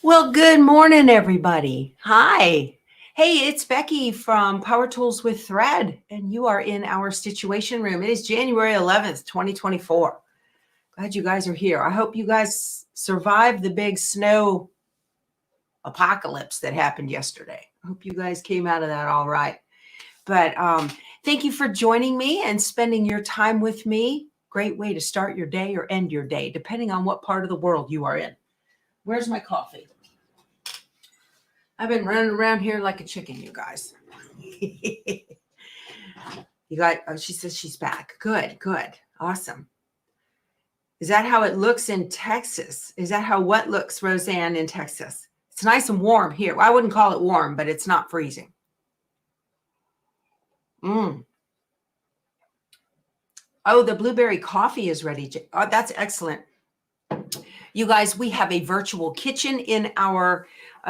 Well, good morning, everybody. Hi. Hey, it's Becky from Power Tools with Thread, and you are in our Stitchuation room. It is January 11th, 2024. Glad you guys are here. I hope you guys survived the big snow apocalypse that happened yesterday. I hope you guys came out of that all right. But thank you for joining me and spending your time with me. Great way to start your day or end your day, depending on what part of the world you are in. Where's my coffee? I've been running around here like a chicken, you guys. You got, oh, she says she's back. Good, good. Awesome. Is that how it looks in Texas? Is that how what looks, Roseanne, in Texas? It's nice and warm here. Well, I wouldn't call it warm, but it's not freezing. Oh, the blueberry coffee is ready. Oh, that's excellent. You guys, we have a virtual kitchen in our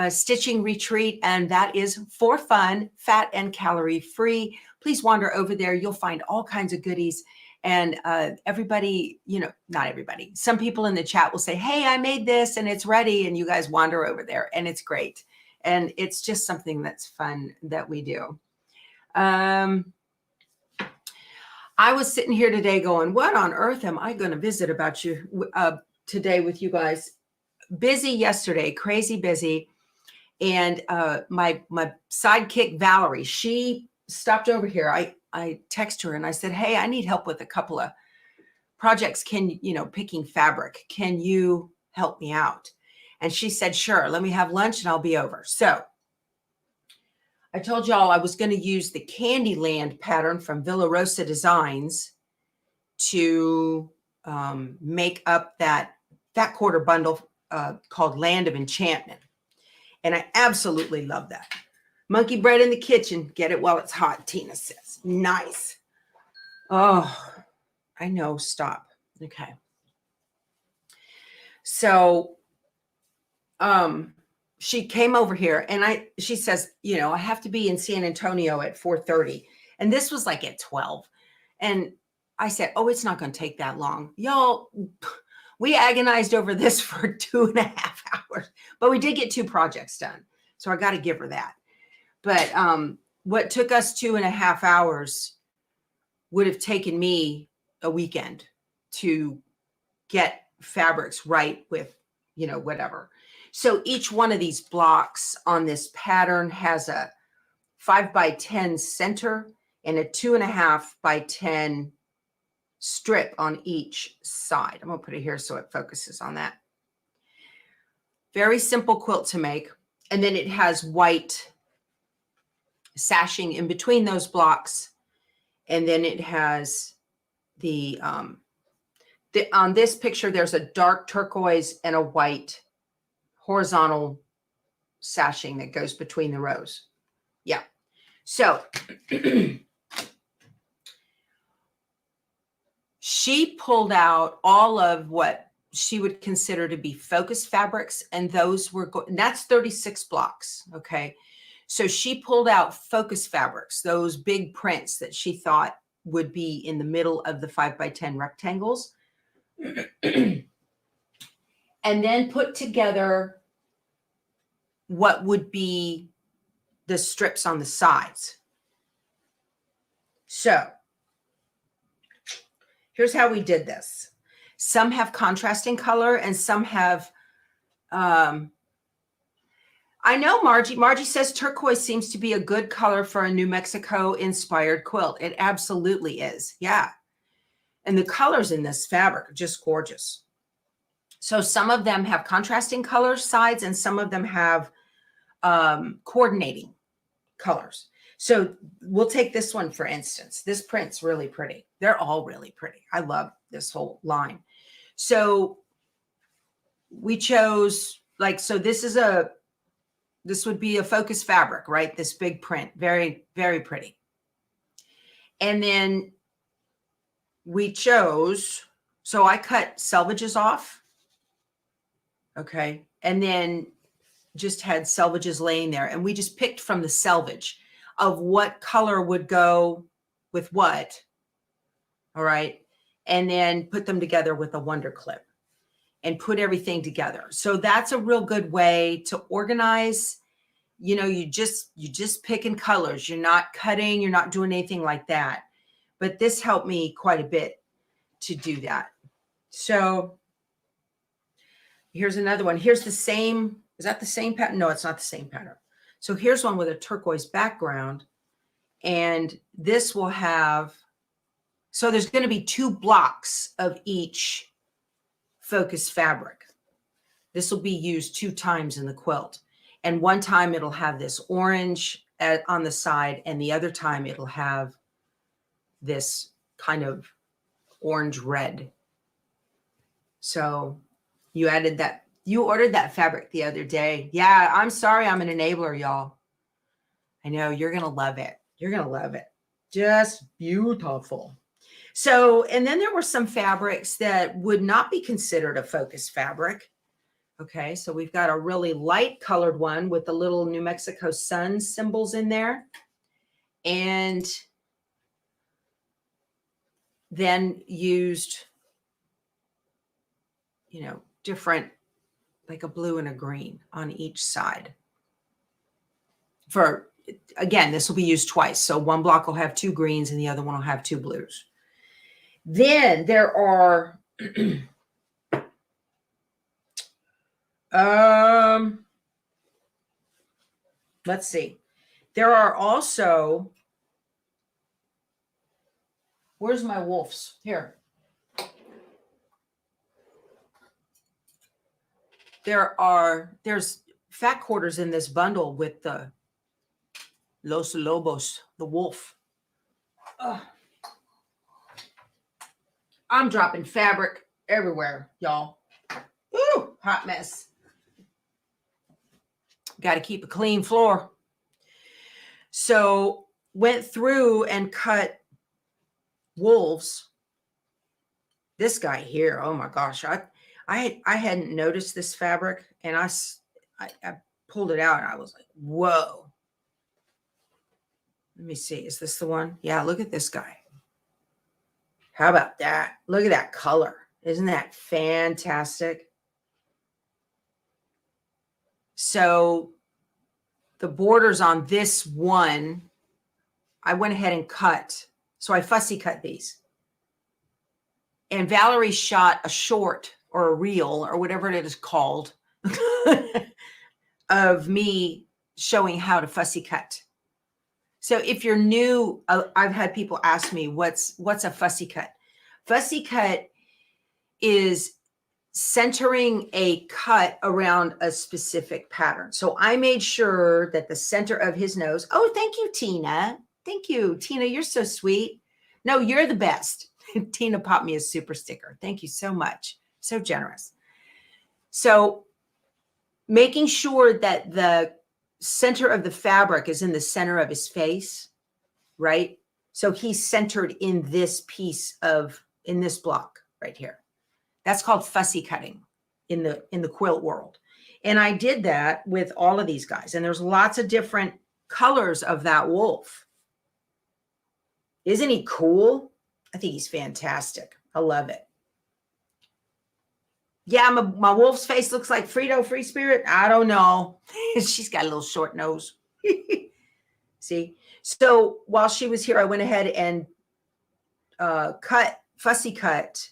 stitching retreat, and that is for fun, fat and calorie free. Please wander over there. You'll find all kinds of goodies. And everybody, you know, not everybody, some people in the chat will say, hey, I made this and it's ready. And you guys wander over there and it's great. And it's just something that's fun that we do. I was sitting here today going, what on earth am I going to visit about you today with you guys? Busy yesterday, crazy busy. And my sidekick, Valerie, she stopped over here. I text her and I said, hey, I need help with a couple of projects. Picking fabric. Can you help me out? And she said, sure, let me have lunch and I'll be over. So I told y'all I was going to use the Candyland pattern from Villa Rosa Designs to make up that quarter bundle called Land of Enchantment. And I absolutely love that. Monkey bread in the kitchen. Get it while it's hot, Tina says. Nice. Oh, I know. Stop. Okay. So she came over here and she says, you know, I have to be in San Antonio at 4:30. And this was like at 12. And I said, oh, it's not going to take that long. Y'all, we agonized over this for 2.5 hours, but we did get 2 projects done. So I got to give her that. But what took us 2.5 hours would have taken me a weekend to get fabrics right with, you know, whatever. So each one of these blocks on this pattern has a 5x10 center and a 2.5x10 strip on each side. I'm going to put it here so it focuses on that. Very simple quilt to make. And then it has white sashing in between those blocks. And then it has on this picture, there's a dark turquoise and a white horizontal sashing that goes between the rows. Yeah. So she pulled out all of what she would consider to be focus fabrics, and those were that's 36 blocks. Okay. So she pulled out focus fabrics, those big prints that she thought would be in the middle of the 5x10 rectangles, and then put together what would be the strips on the sides. So here's how we did this. Some have contrasting color and some have, I know Margie says turquoise seems to be a good color for a New Mexico inspired quilt. It absolutely is. Yeah. And the colors in this fabric are just gorgeous. So some of them have contrasting color sides and some of them have coordinating colors. So we'll take this one, for instance. This print's really pretty. They're all really pretty. I love this whole line. So we chose so this would be a focus fabric, right? This big print, very, very pretty. And then we chose, so I cut selvages off. Okay. And then just had selvages laying there. And we just picked from the selvage of what color would go with what. All right. And then put them together with a wonder clip. and put everything together. So that's a real good way to organize. You know, you just picking colors. You're not cutting, you're not doing anything like that. But this helped me quite a bit to do that. So here's another one. Here's the same. Is that the same pattern? No, it's not the same pattern. So here's one with a turquoise background. And this will have, so there's going to be 2 blocks of each focus fabric. This will be used 2 times in the quilt. And one time it'll have this orange on the side, and the other time it'll have this kind of orange red. So you added that, you ordered that fabric the other day. Yeah, I'm sorry I'm an enabler, y'all. I know you're going to love it. You're going to love it. Just beautiful. So, and then there were some fabrics that would not be considered a focus fabric. Okay, so we've got a really light colored one with the little New Mexico sun symbols in there. And then used, you know, different, like a blue and a green on each side. For, again, this will be used twice. So one block will have 2 greens and the other one will have 2 blues. Then there are let's see. There are also, where's my wolves? Here. There's fat quarters in this bundle with the Los Lobos, the wolf. Ugh. I'm dropping fabric everywhere, y'all. Ooh, hot mess. Got to keep a clean floor. So went through and cut wolves. This guy here, oh my gosh, I hadn't noticed this fabric, and I pulled it out and I was like, whoa. Let me see, is this the one? Yeah, look at this guy. How about that? Look at that color. Isn't that fantastic? So the borders on this one, I went ahead and cut. So I fussy cut these. And Valerie shot a short or a reel or whatever it is called of me showing how to fussy cut. So if you're new, I've had people ask me, what's a fussy cut? Fussy cut is centering a cut around a specific pattern. So I made sure that the center of his nose, oh, thank you, Tina. Thank you, Tina. You're so sweet. No, you're the best. Tina popped me a super sticker. Thank you so much. So generous. So making sure that the center of the fabric is in the center of his face, right? So he's centered in this piece in this block right here. That's called fussy cutting in the quilt world. And I did that with all of these guys. And there's lots of different colors of that wolf. Isn't he cool? I think he's fantastic. I love it. Yeah, my wolf's face looks like Frito Free Spirit. I don't know. She's got a little short nose. See? So while she was here, I went ahead and fussy cut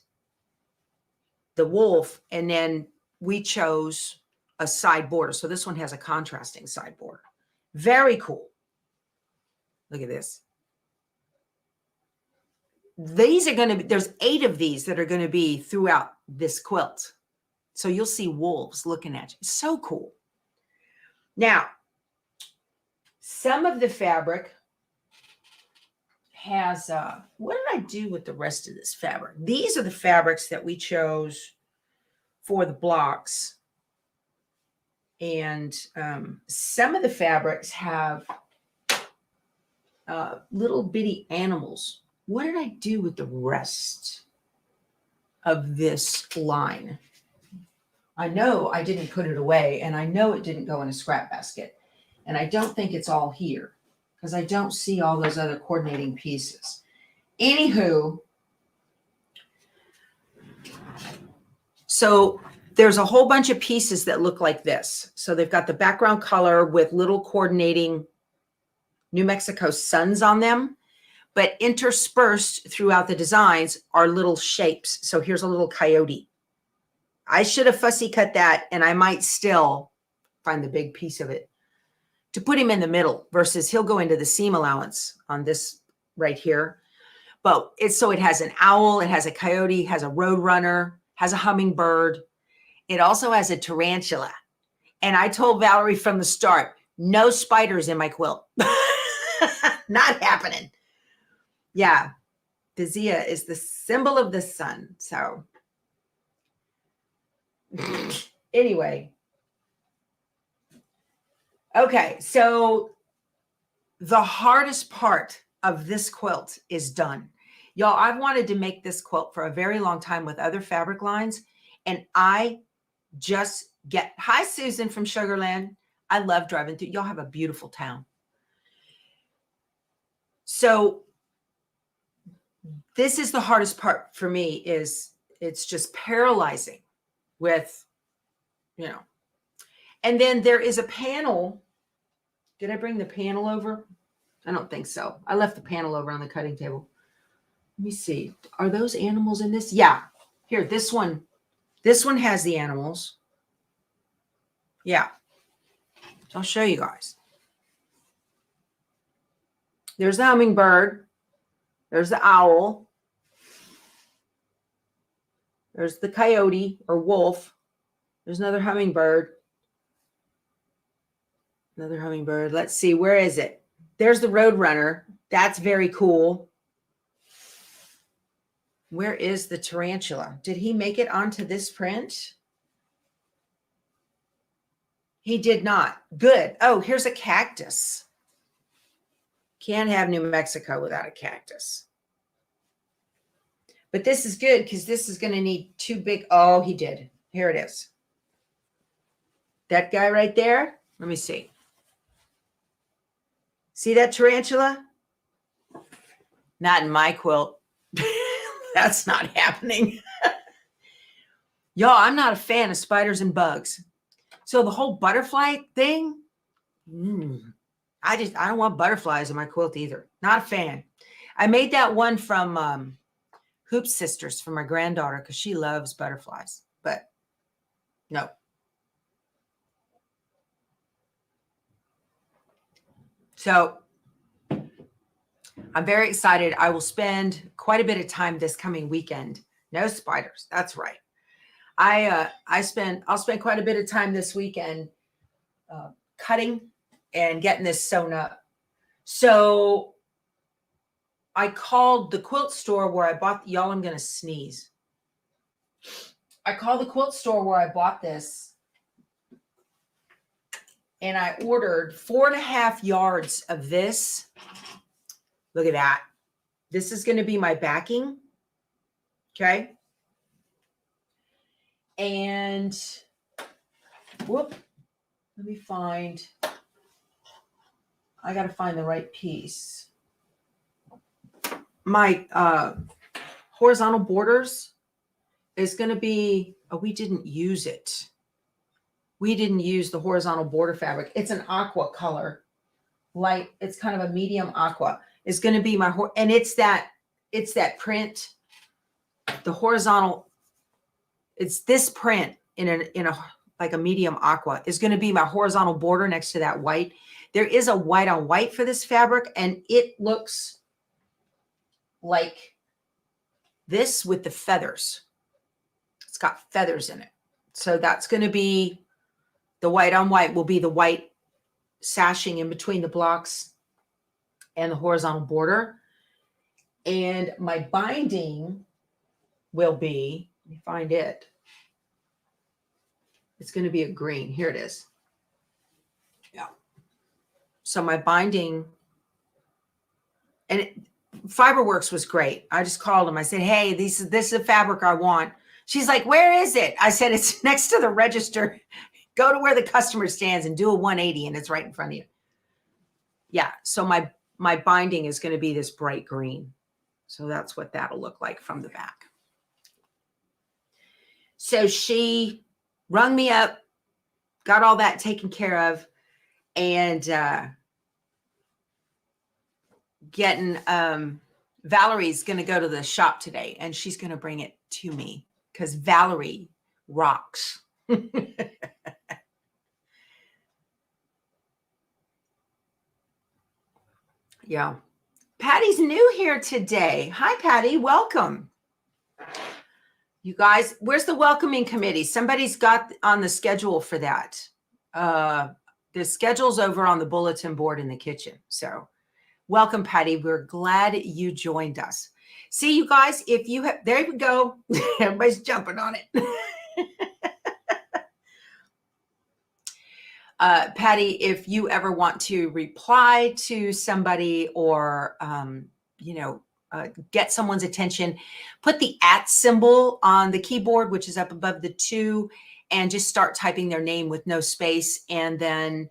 the wolf, and then we chose a side border. So this one has a contrasting side border. Very cool. Look at this. These are going to be, there's 8 of these that are going to be throughout this quilt. So you'll see wolves looking at you. So cool. Now, some of the fabric has, what did I do with the rest of this fabric? These are the fabrics that we chose for the blocks. And some of the fabrics have little bitty animals. What did I do with the rest of this line? I know I didn't put it away, and I know it didn't go in a scrap basket. And I don't think it's all here because I don't see all those other coordinating pieces. Anywho, so there's a whole bunch of pieces that look like this. So they've got the background color with little coordinating New Mexico suns on them, but interspersed throughout the designs are little shapes. So here's a little coyote. I should have fussy cut that, and I might still find the big piece of it to put him in the middle versus he'll go into the seam allowance on this right here. But so it has an owl, it has a coyote, has a roadrunner, has a hummingbird. It also has a tarantula. And I told Valerie from the start, no spiders in my quilt. Not happening. Yeah. The Zia is the symbol of the sun. So anyway. Okay. So the hardest part of this quilt is done. Y'all, I've wanted to make this quilt for a very long time with other fabric lines. And I just get, hi, Susan from Sugarland. I love driving through. Y'all have a beautiful town. So this is the hardest part for me is it's just paralyzing with, you know, and then there is a panel. Did I bring the panel over? I don't think so. I left the panel over on the cutting table. Let me see. Are those animals in this? Yeah. Here, this one has the animals. Yeah. So I'll show you guys. There's the hummingbird. There's the owl. There's the coyote or wolf. There's another hummingbird. Another hummingbird. Let's see. Where is it? There's the roadrunner. That's very cool. Where is the tarantula? Did he make it onto this print? He did not. Good. Oh, here's a cactus. Can't have New Mexico without a cactus. But this is good because this is going to need two big. Oh, he did. Here it is. That guy right there. Let me see. See that tarantula? Not in my quilt. That's not happening. Y'all, I'm not a fan of spiders and bugs. So the whole butterfly thing, I don't want butterflies in my quilt either. Not a fan. I made that one from Hoop Sisters for my granddaughter because she loves butterflies. But no. So I'm very excited. I will spend quite a bit of time this coming weekend. No spiders. That's right. I'll spend quite a bit of time this weekend cutting and getting this sewn up. So I called the quilt store where I bought, y'all, I'm going to sneeze. I called the quilt store where I bought this. And I ordered 4.5 yards of this. Look at that. This is going to be my backing. Okay. And whoop. Let me find. I got to find the right piece. My horizontal borders is going to be, oh, we didn't use it. We didn't use the horizontal border fabric. It's an aqua color. Light. It's kind of a medium aqua. It's going to be my, and it's that print, the horizontal, it's this print in a like a medium aqua is going to be my horizontal border next to that white. There is a white on white for this fabric, and it looks like this with the feathers. It's got feathers in it. So that's going to be the white on white will be the white sashing in between the blocks and the horizontal border. And my binding will be, let me find it. It's going to be a green. Here it is. Yeah. So my binding, and Fiberworks was great. I just called them. I said, hey, this is the fabric I want. She's like, where is it? I said, it's next to the register. Go to where the customer stands and do a 180 and it's right in front of you. Yeah. So my binding is going to be this bright green. So that's what that'll look like from the back. So she rung me up, got all that taken care of, and getting Valerie's going to go to the shop today, and she's going to bring it to me because Valerie rocks. Yeah. Patty's new here today. Hi, Patty. Welcome. You guys, where's the welcoming committee? Somebody's got on the schedule for that. The schedule's over on the bulletin board in the kitchen. So welcome, Patty. We're glad you joined us. See, you guys, if you have, there we go. Everybody's jumping on it. Patty, if you ever want to reply to somebody or, get someone's attention, put the @ symbol on the keyboard, which is up above the 2, and just start typing their name with no space, and then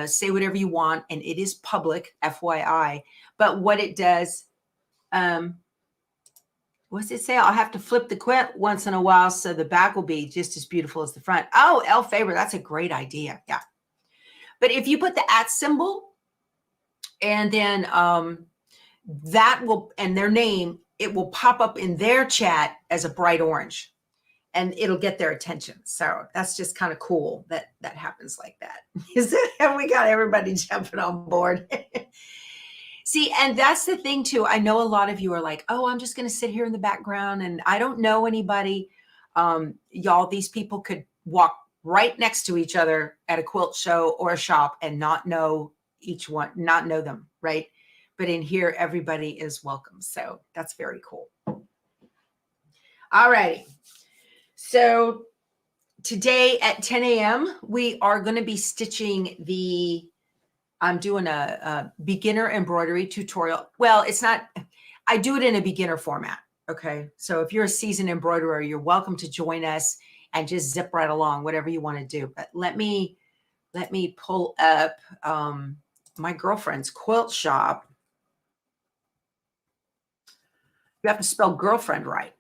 say whatever you want. And it is public, FYI. But what it does, what's it say? I'll have to flip the quilt once in a while so the back will be just as beautiful as the front. Oh, L Faber, that's a great idea. Yeah. But if you put the @ symbol and then that will, and their name, it will pop up in their chat as a bright orange and it'll get their attention. So that's just kind of cool that that happens like that. We got everybody jumping on board. See, and that's the thing too. I know a lot of you are like, oh, I'm just going to sit here in the background and I don't know anybody. Y'all, these people could walk right next to each other at a quilt show or a shop and not know each one, not know them, right? But in here, everybody is welcome. So that's very cool. All right. So today at 10 a.m., we are going to be stitching I'm doing a beginner embroidery tutorial. Well, it's not, I do it in a beginner format. Okay. So if you're a seasoned embroiderer, you're welcome to join us and just zip right along, whatever you want to do. But let me pull up my girlfriend's quilt shop. You have to spell girlfriend right.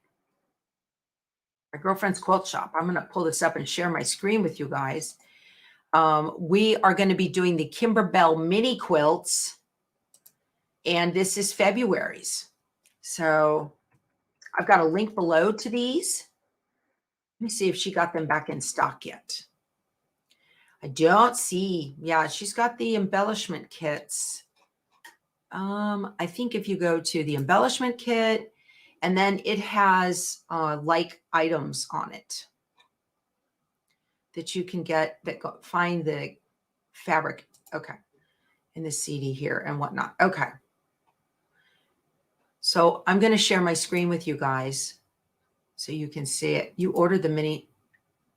My girlfriend's quilt shop. I'm going to pull this up and share my screen with you guys. We are going to be doing the Kimberbell mini quilts, and this is February's. So I've got a link below to these. Let me see if she got them back in stock yet. I don't see. Yeah, she's got the embellishment kits. I think if you go to the embellishment kit, and then it has like items on it that you can get that find the fabric. Okay. In the CD here and whatnot. Okay. So I'm going to share my screen with you guys so you can see it. You ordered the mini.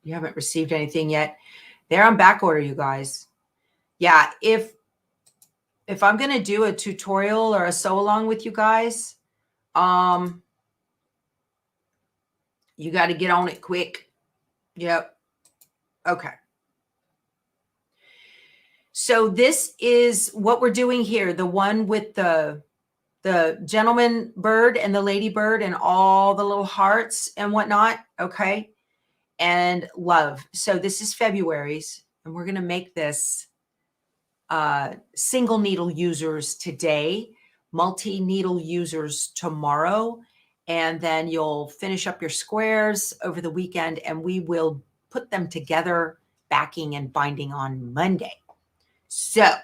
You haven't received anything yet. They're on back order, you guys. Yeah. If I'm going to do a tutorial or a sew along with you guys, you got to get on it quick. Yep. Okay. So this is what we're doing here. The one with the gentleman bird and the lady bird and all the little hearts and whatnot. Okay. And love. So this is February's, and we're going to make this single needle users today, multi-needle users tomorrow, and then you'll finish up your squares over the weekend, and we will put them together, backing and binding on Monday. So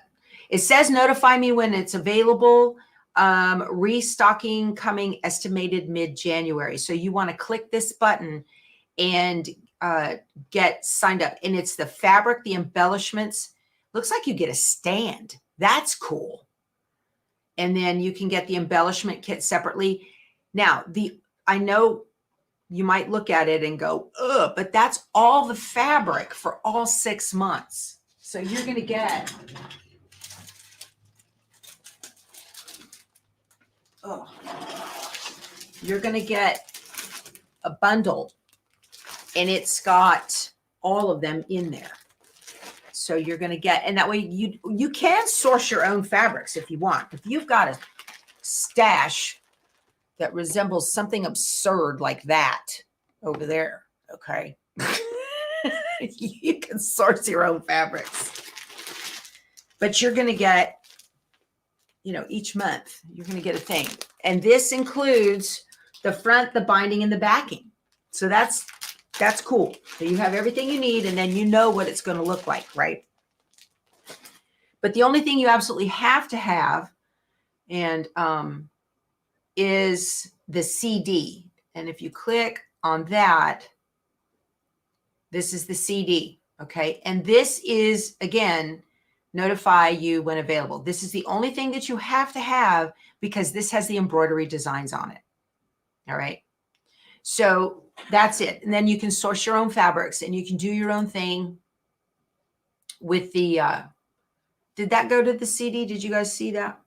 it says notify me when it's available. Restocking coming estimated mid-January. So you want to click this button and get signed up. And it's the fabric, the embellishments. Looks like you get a stand. That's cool. And then you can get the embellishment kit separately. Now, I know you might look at it and go, ugh, but that's all the fabric for all 6 months. So you're going to get, you're going to get a bundle, and it's got all of them in there. So you're going to get, and that way you can source your own fabrics if you want. If you've got a stash that resembles something absurd like that over there, okay? You can source your own fabrics. But you're going to get, you know, each month, you're going to get a thing. And this includes the front, the binding, and the backing. So that's cool. So you have everything you need, and then you know what it's going to look like, right? But the only thing you absolutely have to have and is the CD. And if you click on that, this is the CD, okay? And this is, again, notify you when available. This is the only thing that you have to have because this has the embroidery designs on it, all right? So that's it. And then you can source your own fabrics and you can do your own thing with the, did that go to the CD? Did you guys see that?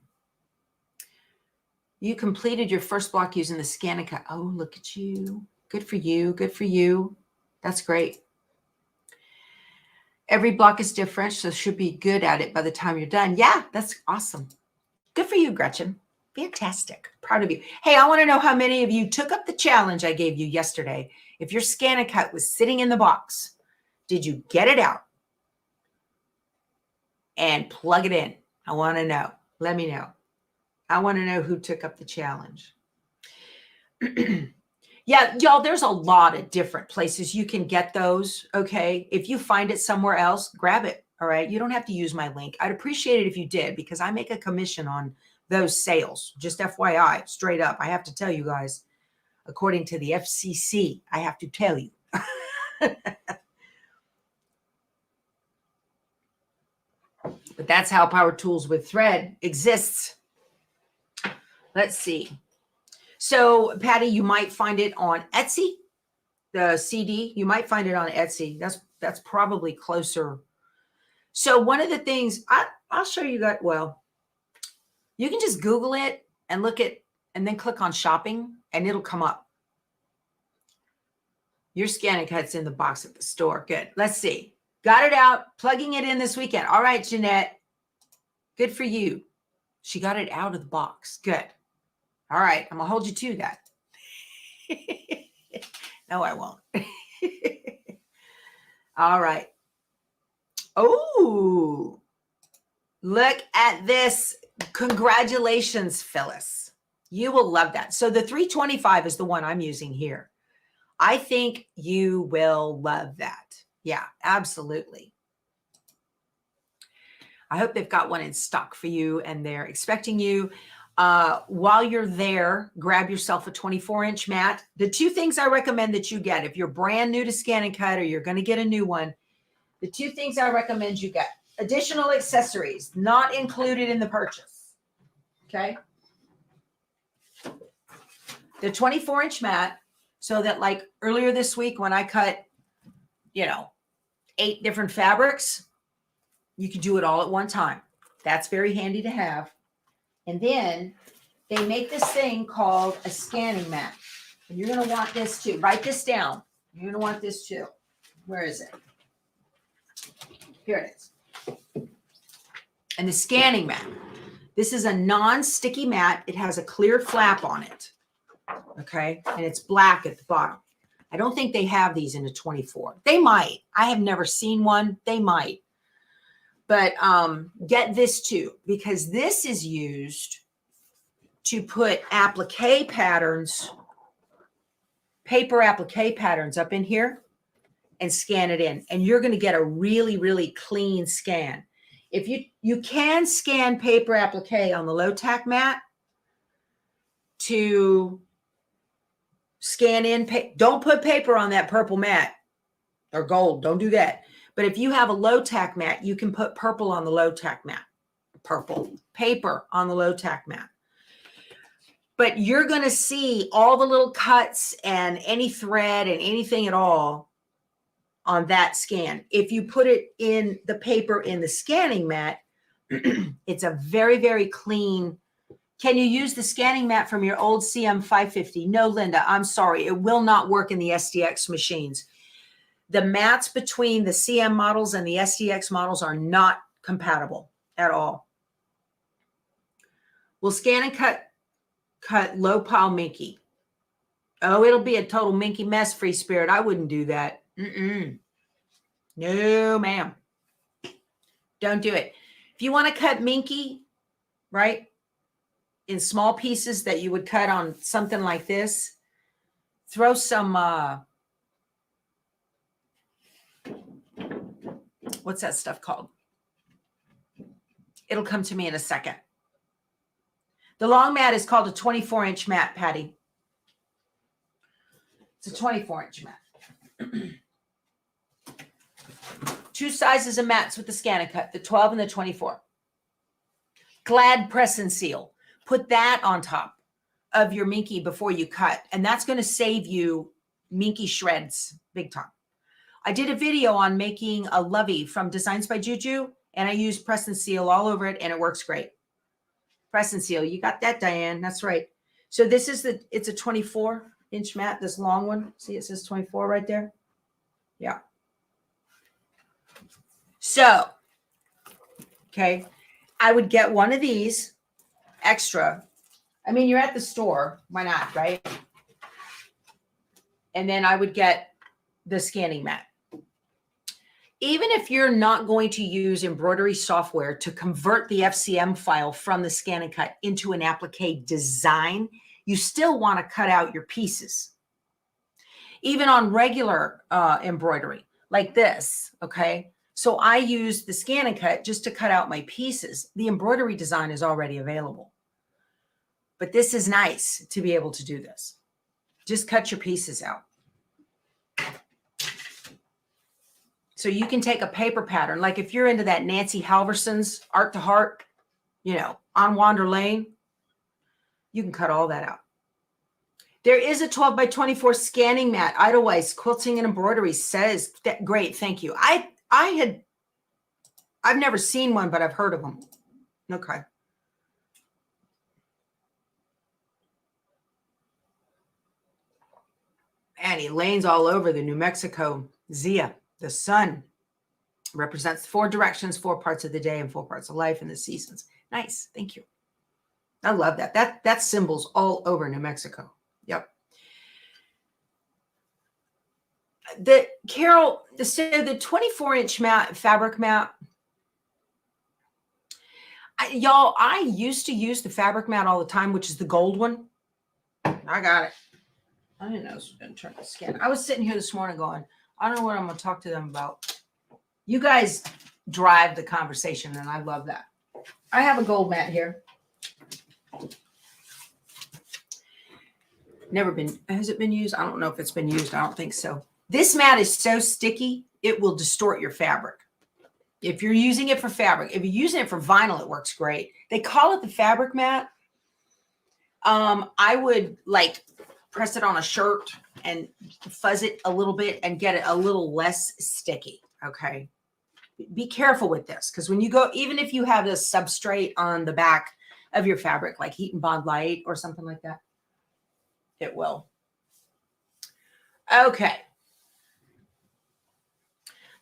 You completed your first block using the SCANNCUT. Oh, look at you. Good for you. Good for you. That's great. Every block is different, so should be good at it by the time you're done. Yeah, that's awesome. Good for you, Gretchen. Fantastic. Proud of you. Hey, I want to know how many of you took up the challenge I gave you yesterday. If your SCANNCUT was sitting in the box, did you get it out and plug it in? I want to know. Let me know. I want to know who took up the challenge. Yeah, y'all, there's a lot of different places you can get those, okay? If you find it somewhere else, grab it, all right? You don't have to use my link. I'd appreciate it if you did because I make a commission on those sales. Just FYI, straight up. I have to tell you guys, according to the FCC, I have to tell you. But that's how Power Tools with Thread exists. Let's see. So, Patty, you might find it on Etsy, the CD. You might find it on Etsy. That's probably closer. So one of the things I'll show you guys, well, you can just Google it and look at, and then click on shopping and it'll come up. Your SCANNCUT's in the box at the store. Good. Let's see. Got it out, plugging it in this weekend. All right, Jeanette. Good for you. She got it out of the box. Good. All right, I'm going to hold you to that. No, I won't. All right. Oh, look at this. Congratulations, Phyllis. You will love that. So the 325 is the one I'm using here. I think you will love that. Yeah, absolutely. I hope they've got one in stock for you and they're expecting you. While you're there, grab yourself a 24-inch mat. The two things I recommend that you get, if you're brand new to SCANNCUT or you're going to get a new one, the two things I recommend you get, additional accessories not included in the purchase. Okay. The 24-inch mat, so that like earlier this week when I cut, 8 different fabrics, you can do it all at one time. That's very handy to have. And then they make this thing called a scanning mat. And you're going to want this too. Write this down. You're going to want this too. Where is it? Here it is. And the scanning mat. This is a non-sticky mat. It has a clear flap on it. Okay. And it's black at the bottom. I don't think they have these in a 24. They might. I have never seen one. They might. But get this too, because this is used to put applique patterns, paper applique patterns up in here and scan it in. And you're going to get a really, really clean scan. If you can scan paper applique on the low tack mat to scan in. Don't put paper on that purple mat or gold. Don't do that. But if you have a low tack mat, you can put purple on the low tack mat. Purple paper on the low tack mat. But you're going to see all the little cuts and any thread and anything at all on that scan. If you put it in the paper in the scanning mat, it's a very, very clean. Can you use the scanning mat from your old CM550? No, Linda, I'm sorry. It will not work in the SDX machines. The mats between the CM models and the SDX models are not compatible at all. We'll scan and cut low pile minky. Oh, it'll be a total minky mess, Free Spirit. I wouldn't do that. No, ma'am. Don't do it. If you want to cut minky, right, in small pieces that you would cut on something like this, throw some, what's that stuff called? It'll come to me in a second. The long mat is called a 24-inch mat, Patty. It's a 24-inch mat. 2 sizes of mats with the SCANNCUT, the 12 and the 24. Glad press and seal. Put that on top of your minky before you cut, and that's going to save you minky shreds big time. I did a video on making a lovey from Designs by Juju, and I used press and seal all over it, and it works great. Press and seal. You got that, Diane. That's right. So this is it's a 24-inch mat, this long one. See, it says 24 right there. Yeah. So, okay, I would get one of these extra. I mean, you're at the store. Why not, right? And then I would get the scanning mat. Even if you're not going to use embroidery software to convert the FCM file from the SCANNCUT into an applique design, you still want to cut out your pieces. Even on regular embroidery like this, okay? So I use the SCANNCUT just to cut out my pieces. The embroidery design is already available. But this is nice to be able to do this. Just cut your pieces out. So you can take a paper pattern. Like if you're into that Nancy Halverson's Art to Heart, you know, on Wander Lane, you can cut all that out. There is a 12 by 24 scanning mat. Idlewice Quilting and Embroidery says that. Great, thank you. I've never seen one, but I've heard of them. Okay. And Elaine's all over the New Mexico Zia. The sun represents 4 directions, 4 parts of the day, and 4 parts of life and the seasons. Nice. Thank you. I love that. That's symbols all over New Mexico. Yep. Carol, so the 24-inch mat, fabric mat, y'all, I used to use the fabric mat all the time, which is the gold one. I got it. I didn't know this was going to turn the scan. I was sitting here this morning going, I don't know what I'm going to talk to them about. You guys drive the conversation, and I love that. I have a gold mat here. Never been, has it been used? I don't know if it's been used. I don't think so. This mat is so sticky, it will distort your fabric. If you're using it for fabric, if you're using it for vinyl, it works great. They call it the fabric mat. I would like press it on a shirt and fuzz it a little bit and get it a little less sticky. Okay. Be careful with this, because when you go, even if you have a substrate on the back of your fabric, like Heat and Bond Light or something like that, it will. Okay.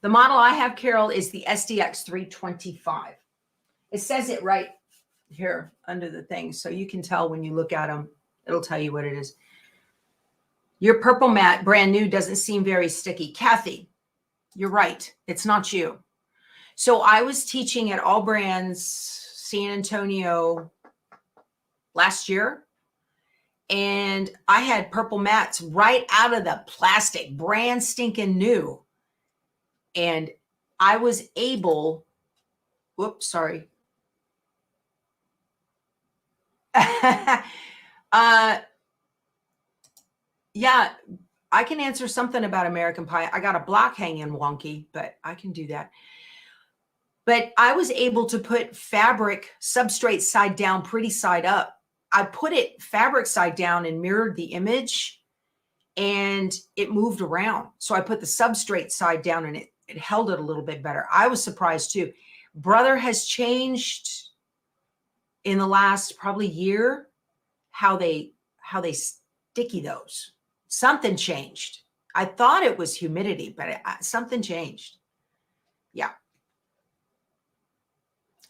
The model I have, Carol, is the SDX 325. It says it right here under the thing, so you can tell when you look at them. It'll tell you what it is. Your purple mat, brand new, doesn't seem very sticky. Kathy, you're right. It's not you. So I was teaching at All Brands San Antonio last year, and I had purple mats right out of the plastic, brand stinking new. And I was able, whoops, sorry. Yeah, I can answer something about American Pie. I got a block hanging wonky, but I can do that. But I was able to put fabric substrate side down, pretty side up. I put it fabric side down and mirrored the image, and it moved around. So I put the substrate side down, and it held it a little bit better. I was surprised too. Brother has changed in the last probably year how they sticky those. Something changed. I thought it was humidity, but something changed. Yeah.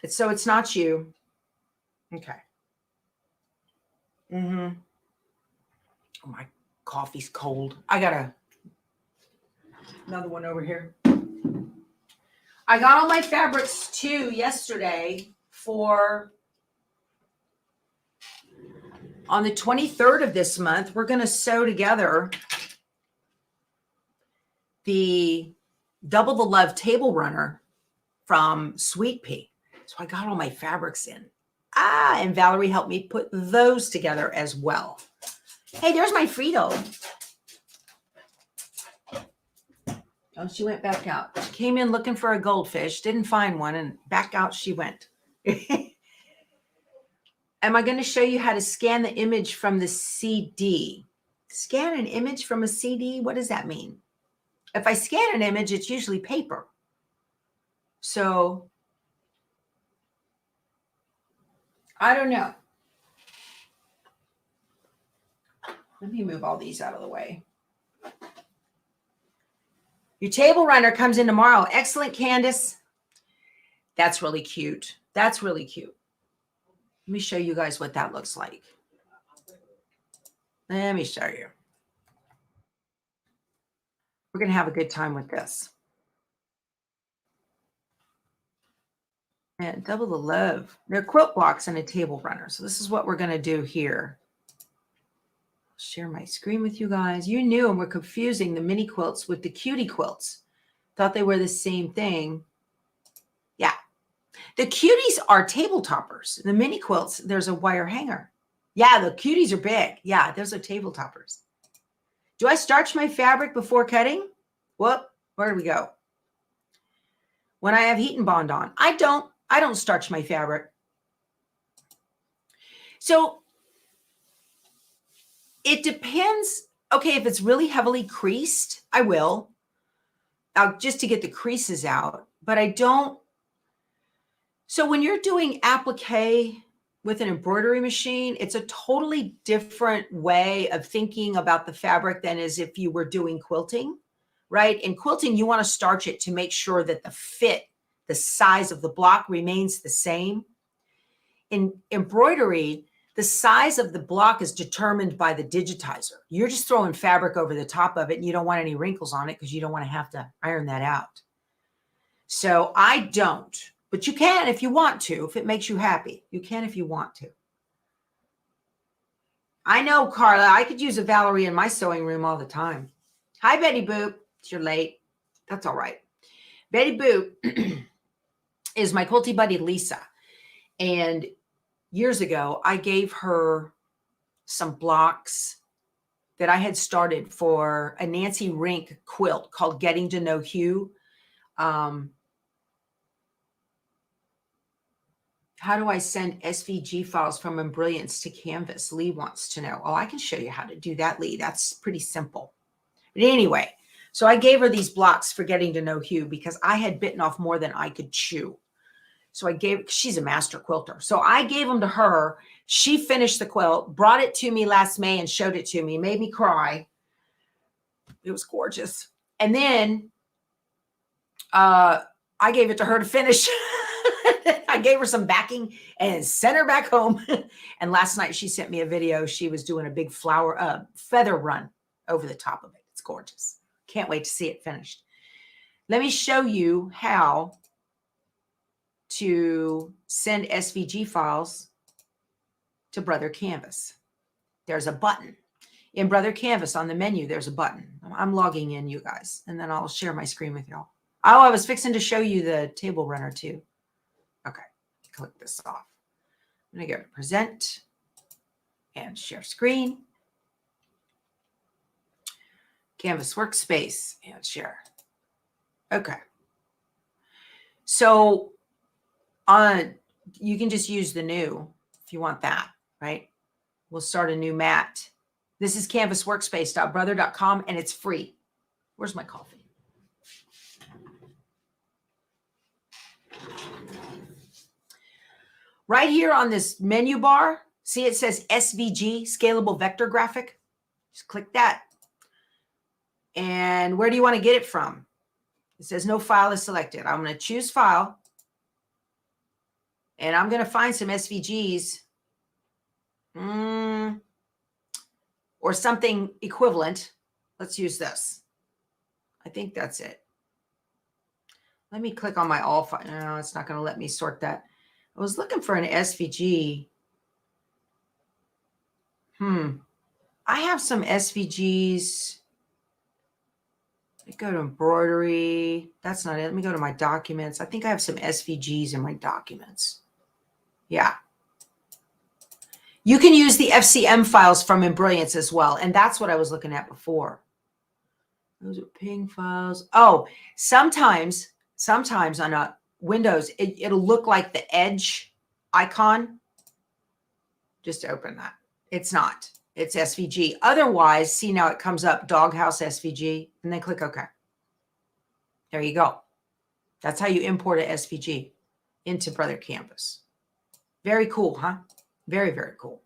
So it's not you. Okay. Oh, my coffee's cold. I got another one over here. I got all my fabrics too yesterday for on the 23rd of this month. We're going to sew together the Double the Love table runner from Sweet Pea. So I got all my fabrics in. And Valerie helped me put those together as well. Hey, there's my Frito. Oh, she went back out. She came in looking for a goldfish, didn't find one, and back out she went. Am I going to show you how to scan the image from the CD? Scan an image from a CD? What does that mean? If I scan an image, it's usually paper. So I don't know. Let me move all these out of the way. Your table runner comes in tomorrow. Excellent, Candace. That's really cute. That's really cute. Let me show you guys what that looks like. Let me show you. We're going to have a good time with this. And Double the Love. They're quilt blocks and a table runner. So this is what we're going to do here. Share my screen with you guys. You knew and were confusing the mini quilts with the cutie quilts. Thought they were the same thing. Yeah. The cuties are table toppers. The mini quilts, there's a wire hanger. Yeah, the cuties are big. Yeah, those are table toppers. Do I starch my fabric before cutting? Whoop, where do we go? When I have heat and bond on. I don't starch my fabric. So it depends. Okay, if it's really heavily creased, I will. Just to get the creases out. But I don't. So when you're doing applique with an embroidery machine, it's a totally different way of thinking about the fabric than as if you were doing quilting, right? In quilting, you want to starch it to make sure that the fit, the size of the block remains the same. In embroidery, the size of the block is determined by the digitizer. You're just throwing fabric over the top of it and you don't want any wrinkles on it because you don't want to have to iron that out. So I don't. But you can if you want to, if it makes you happy. You can if you want to. I know, Carla. I could use a Valerie in my sewing room all the time. Hi, Betty Boop. You're late. That's all right. Betty Boop is my quilty buddy, Lisa. And years ago, I gave her some blocks that I had started for a Nancy Rink quilt called Getting to Know Hugh. How do I send SVG files from Embrilliance to Canvas? Lee wants to know. Oh, I can show you how to do that, Lee. That's pretty simple. But anyway, so I gave her these blocks for Getting to Know Hugh because I had bitten off more than I could chew. So she's a master quilter. So I gave them to her. She finished the quilt, brought it to me last May and showed it to me, made me cry. It was gorgeous. And then I gave it to her to finish. I gave her some backing and sent her back home. And last night she sent me a video. She was doing a big feather run over the top of it. It's gorgeous. Can't wait to see it finished. Let me show you how to send SVG files to Brother Canvas. There's a button. In Brother Canvas on the menu, there's a button. I'm logging in, you guys, and then I'll share my screen with y'all. Oh, I was fixing to show you the table runner too. Okay, click this off. I'm going to go to present and share screen. Canvas workspace and share. Okay. So you can just use the new if you want that, right? We'll start a new mat. This is canvasworkspace.brother.com and it's free. Where's my coffee? Right here on this menu bar, see it says SVG, Scalable Vector Graphic. Just click that. And where do you want to get it from? It says no file is selected. I'm going to choose file. And I'm going to find some SVGs or something equivalent. Let's use this. I think that's it. Let me click on my all file. No, it's not going to let me sort that. I was looking for an SVG. I have some SVGs. Let me go to embroidery. That's not it. Let me go to my documents. I think I have some SVGs in my documents. Yeah. You can use the FCM files from Embrilliance as well. And that's what I was looking at before. Those are ping files. Oh, sometimes on a Windows, it'll look like the edge icon. Just open that. It's not. It's SVG. Otherwise, see now it comes up Doghouse SVG, and then click OK. There you go. That's how you import a SVG into Brother Canvas. Very cool, huh? Very, very cool.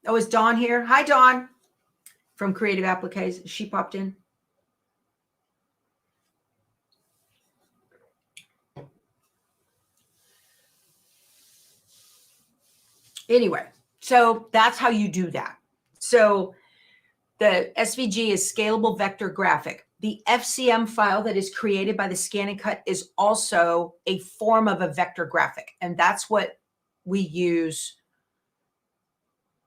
Oh, is Dawn here? Hi, Dawn from Creative Appliques. She popped in. Anyway, so that's how you do that. So the SVG is scalable vector graphic. The FCM file that is created by the SCANNCUT is also a form of a vector graphic. And that's what we use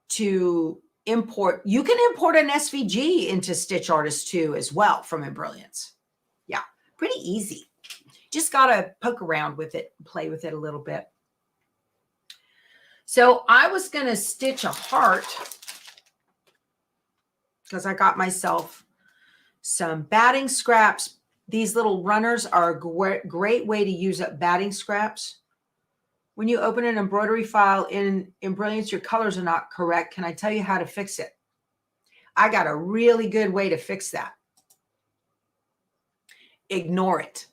to import. You can import an SVG into Stitch Artist too as well from Embrilliance. Yeah, pretty easy. Just got to poke around with it, play with it a little bit. So I was going to stitch a heart because I got myself some batting scraps. These little runners are a great way to use up batting scraps. When you open an embroidery file in Embrilliance, your colors are not correct. Can I tell you how to fix it? I got a really good way to fix that. Ignore it.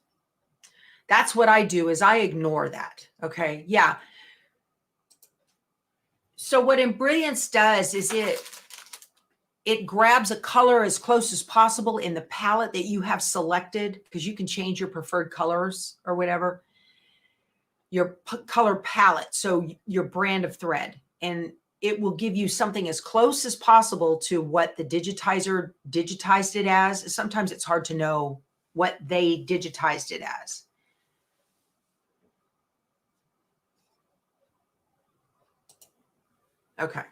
That's what I do, is I ignore that. Okay. Yeah. So what Embrilliance does is it grabs a color as close as possible in the palette that you have selected, because you can change your preferred colors or whatever, your color palette, so your brand of thread, and it will give you something as close as possible to what the digitizer digitized it as. Sometimes it's hard to know what they digitized it as. Okay.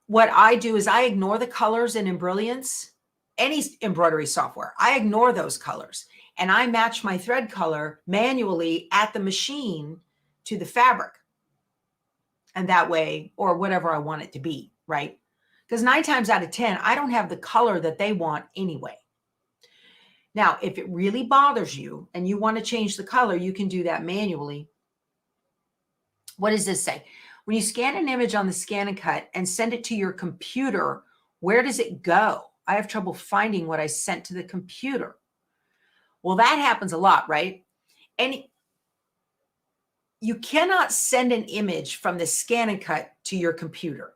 What I do is I ignore the colors in Embrilliance, any embroidery software. I ignore those colors and I match my thread color manually at the machine to the fabric. And that way, or whatever I want it to be, right? Because 9 times out of 10, I don't have the color that they want anyway. Now, if it really bothers you and you want to change the color, you can do that manually. What does this say? When you scan an image on the SCANNCUT and send it to your computer, where does it go? I have trouble finding what I sent to the computer. Well, that happens a lot, right? And you cannot send an image from the SCANNCUT to your computer.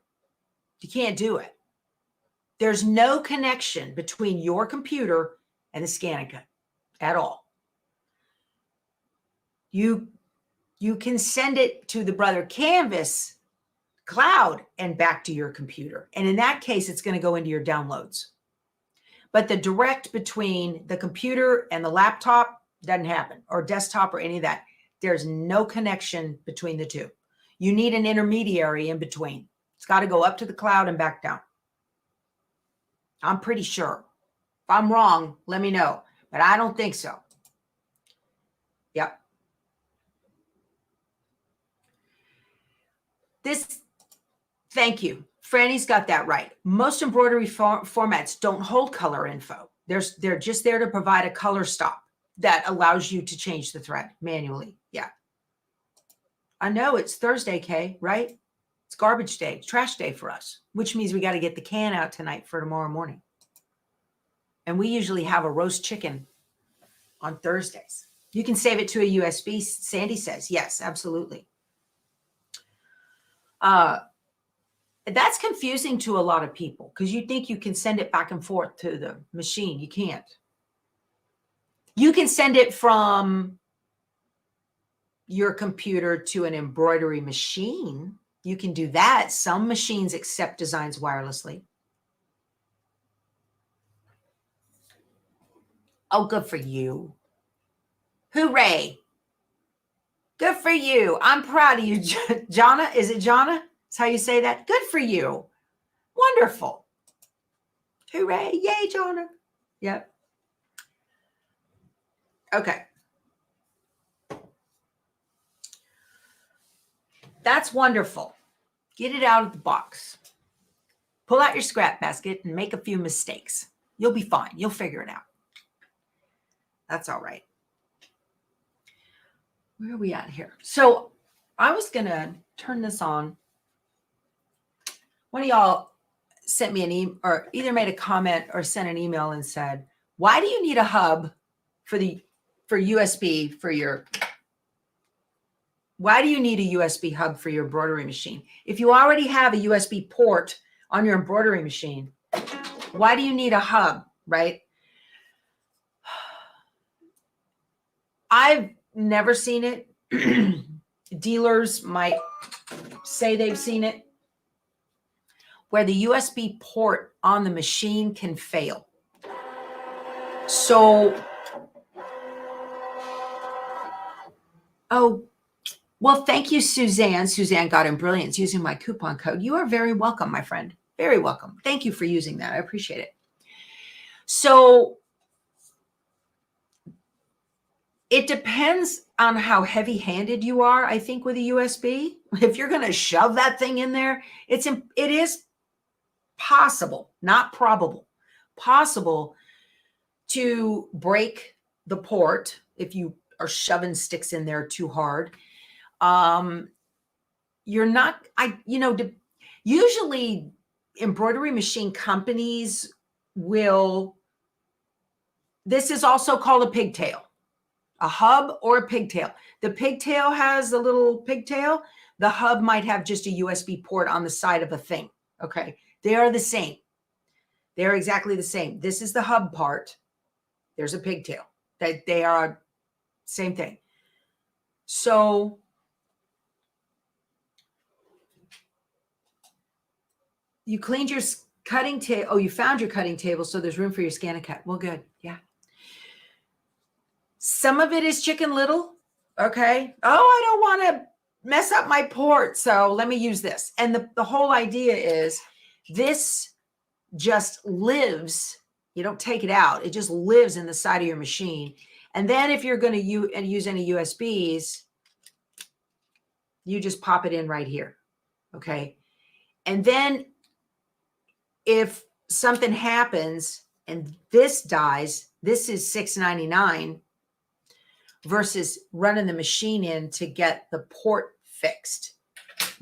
You can't do it. There's no connection between your computer and the SCANNCUT at all. You can send it to the Brother Canvas cloud and back to your computer. And in that case, it's going to go into your downloads. But the direct between the computer and the laptop doesn't happen, or desktop or any of that. There's no connection between the two. You need an intermediary in between. It's got to go up to the cloud and back down. I'm pretty sure. If I'm wrong, let me know. But I don't think so. Yep. Thank you. Franny's got that right. Most embroidery formats don't hold color info. They're just there to provide a color stop that allows you to change the thread manually. Yeah. I know it's Thursday, Kay, right? It's garbage day, it's trash day for us, which means we got to get the can out tonight for tomorrow morning. And we usually have a roast chicken on Thursdays. You can save it to a USB, Sandy says. Yes, absolutely. That's confusing to a lot of people because you think you can send it back and forth to the machine. You can't. You can send it from your computer to an embroidery machine. You can do that. Some machines accept designs wirelessly. Oh, good for you. Hooray. Good for you. I'm proud of you, Jonna. Is it Jonna? That's how you say that? Good for you. Wonderful. Hooray. Yay, Jonna. Yep. Okay. That's wonderful. Get it out of the box. Pull out your scrap basket and make a few mistakes. You'll be fine. You'll figure it out. That's all right. Where are we at here? So I was going to turn this on. One of y'all sent me an email, or either made a comment or sent an email and said, why do you need a hub for USB for your, why do you need a USB hub for your embroidery machine? If you already have a USB port on your embroidery machine, why do you need a hub, right? I've never seen it. Dealers might say they've seen it, where the USB port on the machine can fail. So, oh, well, thank you, Suzanne. Suzanne got Embrilliance using my coupon code. You are very welcome, my friend. Very welcome. Thank you for using that. I appreciate it. So it depends on how heavy-handed you are, I think, with a USB. If you're going to shove that thing in there, it is possible, not probable, possible to break the port if you are shoving sticks in there too hard. You're not, usually embroidery machine companies will, this is also called a pigtail, a hub or a pigtail. The pigtail has a little pigtail. The hub might have just a USB port on the side of a thing. Okay. They are the same. They're exactly the same. This is the hub part. There's a pigtail. They are same thing. So you cleaned your cutting table. Oh, you found your cutting table, so there's room for your SCANNCUT. Well, good. Yeah. Some of it is Chicken Little. Okay. Oh, I don't want to mess up my port, so let me use this. And the whole idea is this just lives. You don't take it out. It just lives in the side of your machine. And then if you're going to use any USBs, you just pop it in right here. Okay. And then if something happens and this dies, this is $6.99 versus running the machine in to get the port fixed.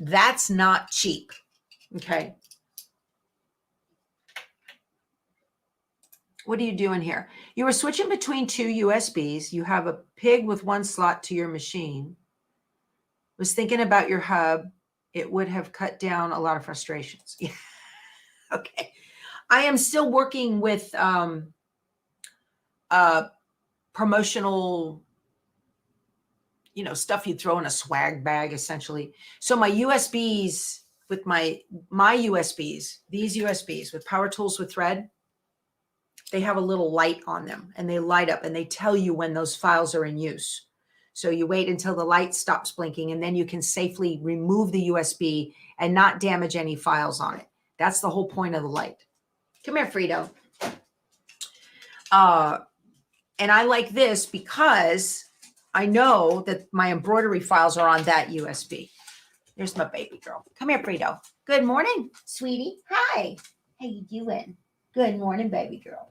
That's not cheap. Okay. What are you doing here? You were switching between two USBs. You have a pig with one slot to your machine. Was thinking about your hub. It would have cut down a lot of frustrations. Okay. I am still working with promotional, stuff you throw in a swag bag, essentially. So my USBs with my USBs, these USBs with power tools with thread, they have a little light on them and they light up and they tell you when those files are in use. So you wait until the light stops blinking and then you can safely remove the USB and not damage any files on it. That's the whole point of the light. Come here, Frito. And I like this because I know that my embroidery files are on that USB. There's my baby girl. Come here, Frito. Good morning, sweetie. Hi. How you doing? Good morning, baby girl.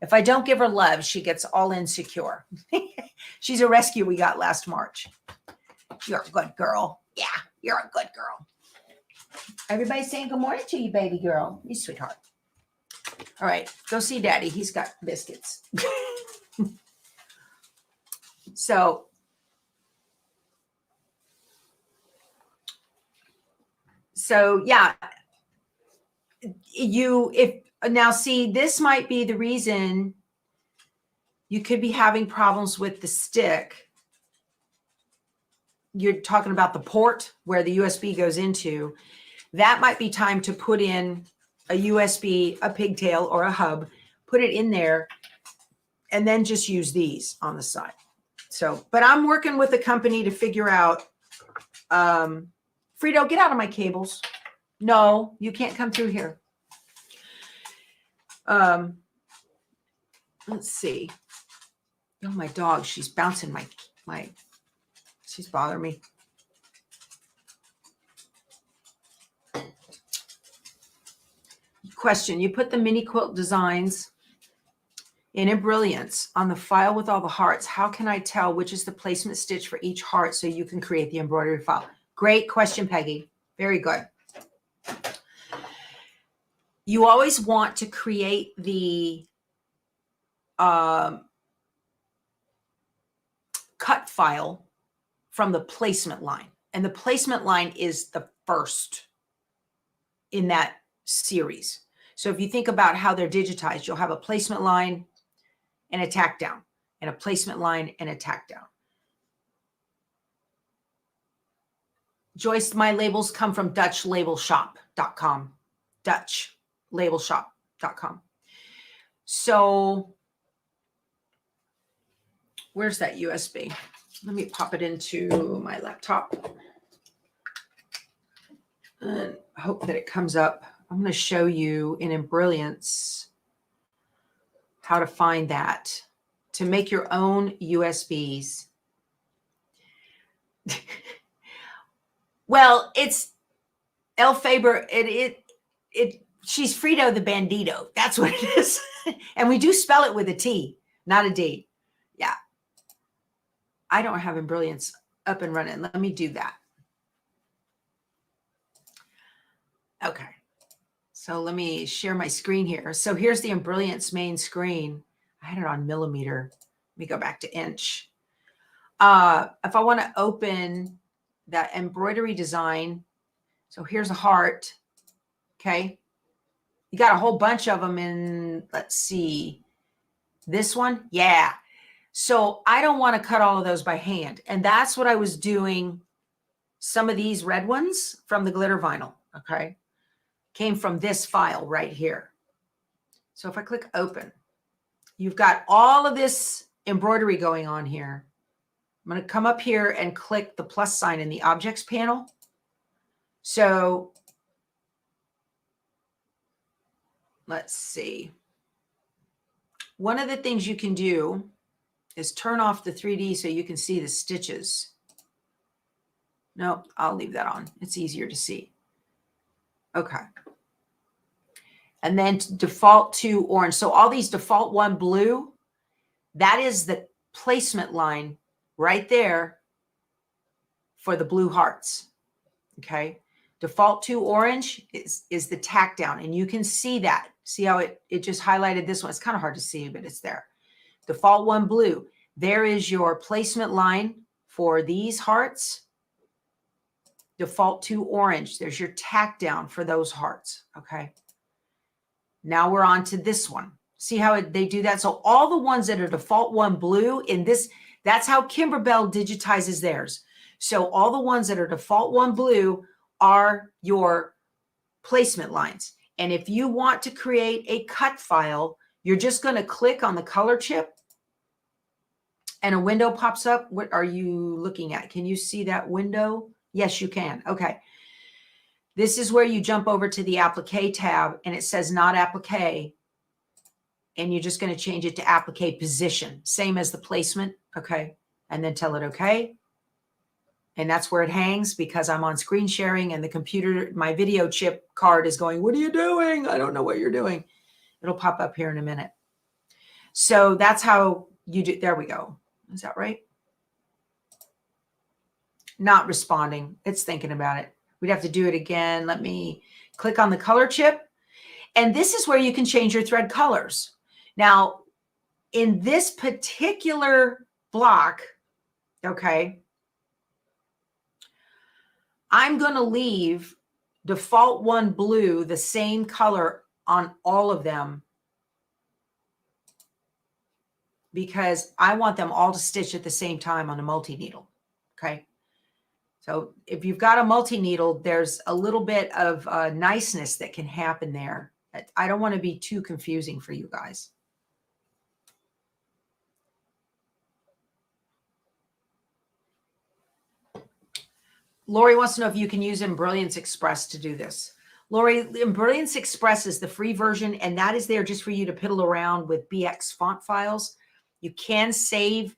If I don't give her love, she gets all insecure. She's a rescue we got last March. You're a good girl. Yeah, you're a good girl. Everybody's saying good morning to you, baby girl. You sweetheart. All right, go see Daddy. He's got biscuits. So yeah, now see, this might be the reason you could be having problems with the stick. You're talking about the port where the USB goes into. That might be time to put in a USB, a pigtail, or a hub, put it in there and then just use these on the side. So, but I'm working with a company to figure out, Frito, get out of my cables. No, you can't come through here. Let's see. Oh, my dog, she's bouncing she's bothering me. Question, you put the mini quilt designs in Embrilliance on the file with all the hearts. How can I tell which is the placement stitch for each heart so you can create the embroidery file? Great question, Peggy. Very good. You always want to create the cut file from the placement line. And the placement line is the first in that series. So if you think about how they're digitized, you'll have a placement line and a tack down, and a placement line and a tack down. Joyce, my labels come from DutchLabelShop.com. DutchLabelShop.com. So where's that USB? Let me pop it into my laptop and hope that it comes up. I'm going to show you in Embrilliance how to find that to make your own USBs. Well, it's El Faber. She's Frito the Bandito. That's what it is. And we do spell it with a T, not a D. Yeah. I don't have Embrilliance up and running. Let me do that. Okay. So let me share my screen here. So here's the Embrilliance main screen. I had it on millimeter. Let me go back to inch. If I want to open that embroidery design, so here's a heart. Okay. You got a whole bunch of them in, let's see, this one. Yeah. So I don't want to cut all of those by hand. And that's what I was doing. Some of these red ones from the glitter vinyl. Okay. Came from this file right here. So if I click open, you've got all of this embroidery going on here. I'm going to come up here and click the plus sign in the objects panel. So let's see. One of the things you can do is turn off the 3D so you can see the stitches. Nope, I'll leave that on. It's easier to see. Okay. And then default to orange. So all these default one blue, that is the placement line right there for the blue hearts. Okay. Default to orange is the tack down. And you can see that. See how it just highlighted this one. It's kind of hard to see, but it's there. Default one blue. There is your placement line for these hearts. Default to orange. There's your tack down for those hearts. Okay. Now we're on to this one. See how they do that? So all the ones that are default one blue in this, that's how Kimberbell digitizes theirs. So all the ones that are default one blue are your placement lines. And if you want to create a cut file, you're just going to click on the color chip and a window pops up. What are you looking at? Can you see that window? Yes, you can. Okay. This is where you jump over to the applique tab and it says not applique. And you're just going to change it to applique position, same as the placement. Okay. And then tell it okay. And that's where it hangs because I'm on screen sharing and the computer, my video chip card is going, what are you doing? I don't know what you're doing. It'll pop up here in a minute. So that's how you do. There we go. Is that right? Not responding. It's thinking about it. We'd have to do it again. Let me click on the color chip. And this is where you can change your thread colors. Now, in this particular block, okay, I'm going to leave default one blue, the same color on all of them because I want them all to stitch at the same time on a multi-needle, okay? So if you've got a multi-needle, there's a little bit of niceness that can happen there. I don't want to be too confusing for you guys. Lori wants to know if you can use Embrilliance Express to do this. Lori, Embrilliance Express is the free version, and that is there just for you to piddle around with BX font files. You can save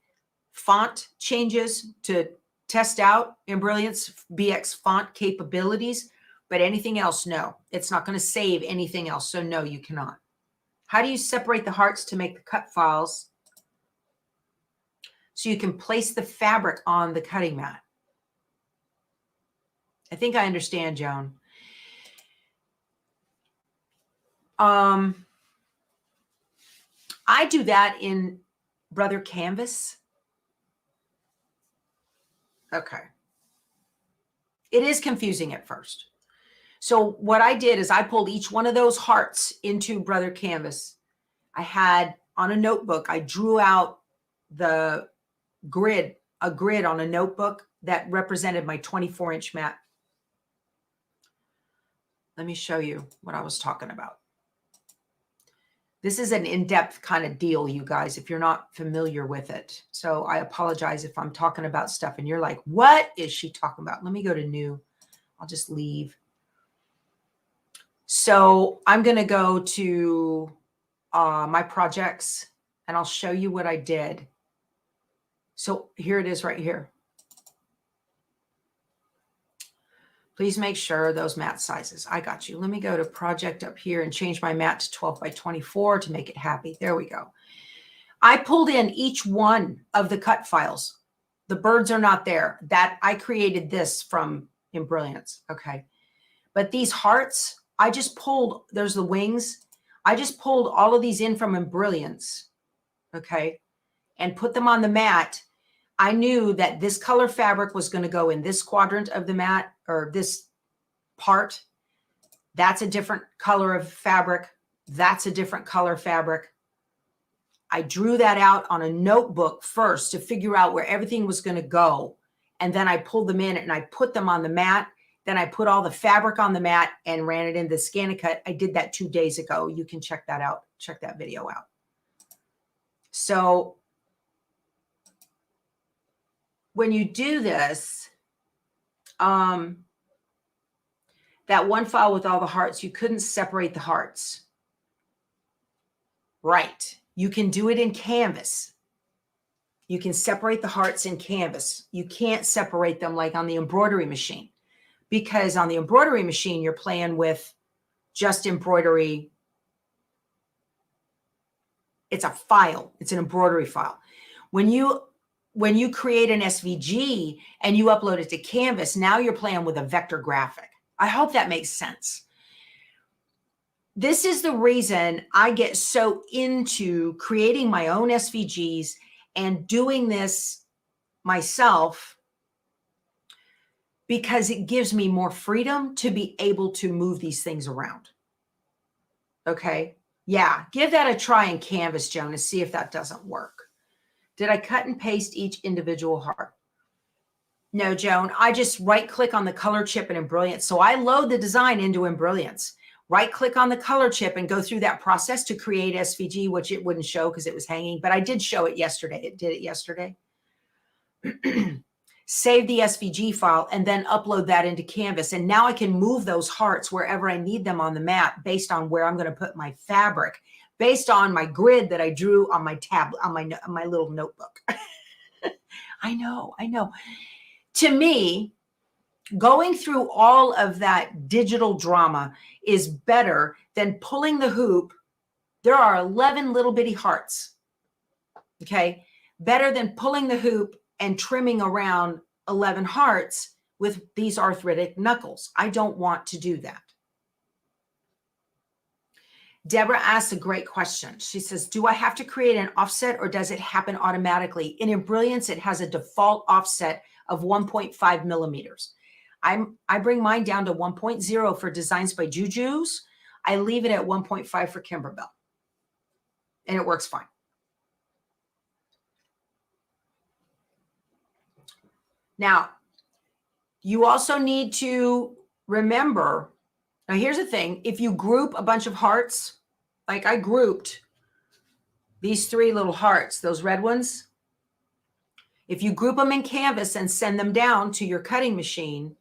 font changes to test out Embrilliance BX font capabilities, but anything else, no. It's not going to save anything else, so no, you cannot. How do you separate the hearts to make the cut files so you can place the fabric on the cutting mat? I think I understand, Joan. I do that in Brother Canvas. Okay. It is confusing at first. So what I did is I pulled each one of those hearts into Brother Canvas. I had on a notebook, I drew out the grid, a grid on a notebook that represented my 24-inch mat. Let me show you what I was talking about. This is an in-depth kind of deal, you guys, if you're not familiar with it. So I apologize if I'm talking about stuff and you're like, what is she talking about? Let me go to new. I'll just leave. So I'm going to go to my projects and I'll show you what I did. So here it is right here. Please make sure those mat sizes. I got you. Let me go to project up here and change my mat to 12 by 24 to make it happy. There we go. I pulled in each one of the cut files. The birds are not there. That I created this from Embrilliance. Okay. But these hearts, I just pulled, there's the wings. I just pulled all of these in from Embrilliance. Okay. And put them on the mat. I knew that this color fabric was going to go in this quadrant of the mat, or this part. That's a different color of fabric. That's a different color fabric. I drew that out on a notebook first to figure out where everything was going to go. And then I pulled them in and I put them on the mat. Then I put all the fabric on the mat and ran it in the SCANNCUT. I did that 2 days ago. You can check that out. Check that video out. So when you do this, that one file with all the hearts, you couldn't separate the hearts. Right. You can do it in Canvas. You can separate the hearts in Canvas. You can't separate them like on the embroidery machine, because on the embroidery machine, you're playing with just embroidery. It's a file. It's an embroidery file. When you create an SVG and you upload it to Canvas, now you're playing with a vector graphic. I hope that makes sense. This is the reason I get so into creating my own SVGs and doing this myself, because it gives me more freedom to be able to move these things around. Okay. Yeah. Give that a try in Canvas, Joan, and see if that doesn't work. Did I cut and paste each individual heart? No, Joan, I just right click on the color chip in Embrilliance. So I load the design into Embrilliance, right click on the color chip and go through that process to create SVG, which it wouldn't show because it was hanging, but I did show it yesterday. It did it yesterday. Save the SVG file and then upload that into Canvas. And now I can move those hearts wherever I need them on the mat based on where I'm going to put my fabric, based on my grid that I drew on my tablet, on my little notebook. I know. To me, going through all of that digital drama is better than pulling the hoop. There are 11 little bitty hearts. Okay. Better than pulling the hoop and trimming around 11 hearts with these arthritic knuckles. I don't want to do that. Deborah asks a great question. She says, do I have to create an offset or does it happen automatically? In Embrilliance, it has a default offset of 1.5 millimeters. I bring mine down to 1.0 for Designs by Juju's. I leave it at 1.5 for Kimberbell. And it works fine. Now, you also need to remember, now here's the thing, if you group a bunch of hearts, like I grouped these 3 little hearts, those red ones, If you group them in canvas and send them down to your cutting machine,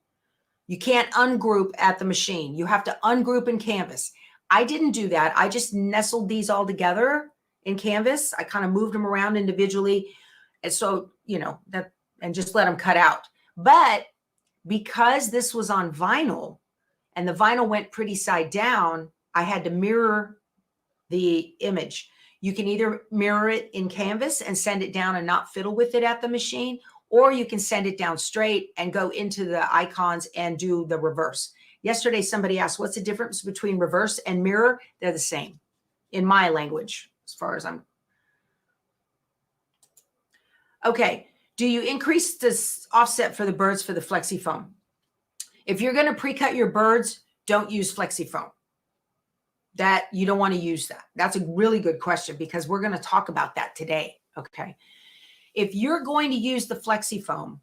you can't ungroup at the machine. You have to ungroup in canvas. I didn't do that. I just nestled these all together in canvas. I kind of moved them around individually. And so, you know, that, and just let them cut out. But because this was on vinyl and the vinyl went pretty side down, I had to mirror the image. You can either mirror it in canvas and send it down and not fiddle with it at the machine, or you can send it down straight and go into the icons and do the reverse. Yesterday, somebody asked, what's the difference between reverse and mirror? They're the same in my language, as far as I'm. Okay. Do you increase this offset for the birds for the flexi foam? If you're going to pre-cut your birds, don't use flexi foam. That you don't want to use that. That's a really good question because we're going to talk about that today. Okay. If you're going to use the flexi foam,